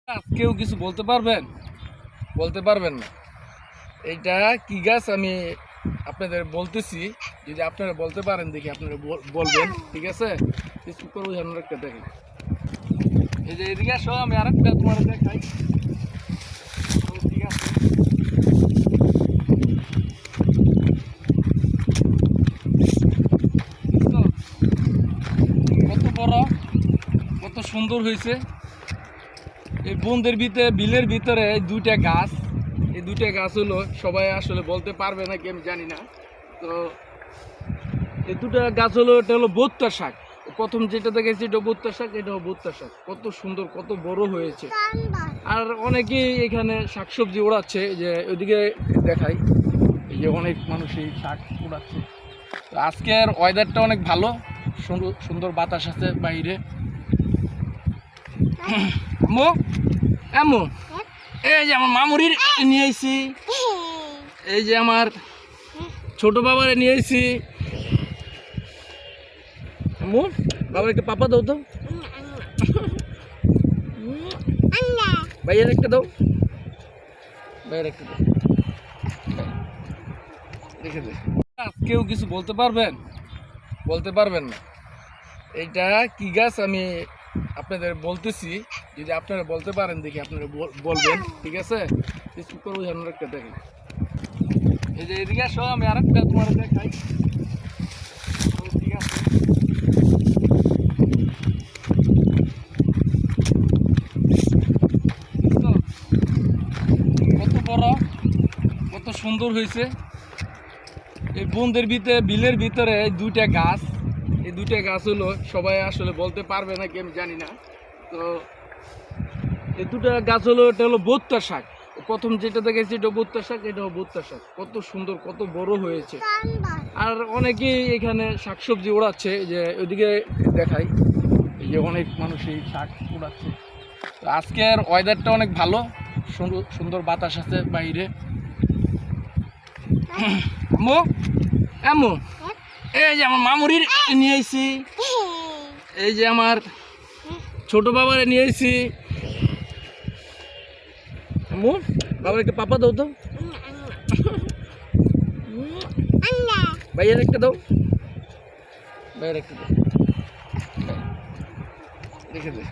কেউ কিছু বলতে পারবেন? বলতে পারবেন না। এইটা কি গাছ আমি আপনাদের বলতেছি, যদি আপনারা বলতে পারেন দেখি আপনারা বলবেন, ঠিক আছে? কিছু করে উদাহরণ একটা দেখেন। এই যে এদিকে আসো, আমি আরেকটা তোমার দেখাই। ঠিক আছে, কত বড়, কত সুন্দর হয়েছে। এই বনের ভিতরে, বিলের ভিতরে দুইটা গাছ, এই দুইটা গাছ হলো, সবাই আসলে বলতে পারবে নাকি আমি জানি না। তো এই দুটা গাছ হলো, এটা হলো বোত্তা শাক। প্রথম যেটা দেখেছি এটা বোত্তা শাক, এটাও বোত্তা শাক। কত সুন্দর, কত বড় হয়েছে। আর অনেকেই এখানে শাকসবজি ওড়াচ্ছে, যে ওইদিকে দেখাই, এই যে অনেক মানুষই শাক ওড়াচ্ছে। তো আজকের ওয়েদারটা অনেক ভালো, সুন্দর সুন্দর বাতাস আছে বাইরে। আম্মু, আম্মু, এই যে আমার মামুরির নিয়ে আইছি, এই যে আমার ছোট বাবারে নিয়ে আইছি। আম্মু, বাবার একটা পাপা দাও তো, ভাইয়ের একটা দাও, ভাইয়ের একটা দাও, রেখে দে। কেউ কিছু বলতে পারবেন? বলতে পারবেন না। এইটা কি গাছ আমি আপনাদের বলতেছি, যদি আপনারা বলতে পারেন দেখি আপনারা বলবেন, ঠিক আছে? কিছু করে উদাহরণ একটা দেখেন। এই যে এদিকে আসো, আমি আরেকটা তোমার দেখাই। ঠিক আছে, কত বড়, কত সুন্দর হয়েছে। এই বনের ভিতরে, বিলের ভিতরে দুইটা গাছ, এই দুইটা গাছ হলো, সবাই আসলে বলতে পারবে নাকি আমি জানি না। তো এই দুটা গাছ হলো, এটা হলো বোত্তা শাক। প্রথম যেটা দেখেছি এটা বোত্তা শাক, এটাও বোত্তা শাক। কত সুন্দর, কত বড় হয়েছে। আর অনেকেই এখানে শাকসবজি ওড়াচ্ছে, যে ওইদিকে দেখাই, এই যে অনেক মানুষই শাক ওড়াচ্ছে। তো আজকের ওয়েদারটা অনেক ভালো, সুন্দর সুন্দর বাতাস আছে বাইরে। আম্মু, আম্মু, এই যে আমার মামুরির নিয়ে আইছি, এই যে আমার ছোট বাবারে নিয়ে আইছি। আম্মু, বাবার একটা পাপা দাও তো, ভাইয়ের একটা দাও, ভাইয়ের একটা দাও, রেখে দে।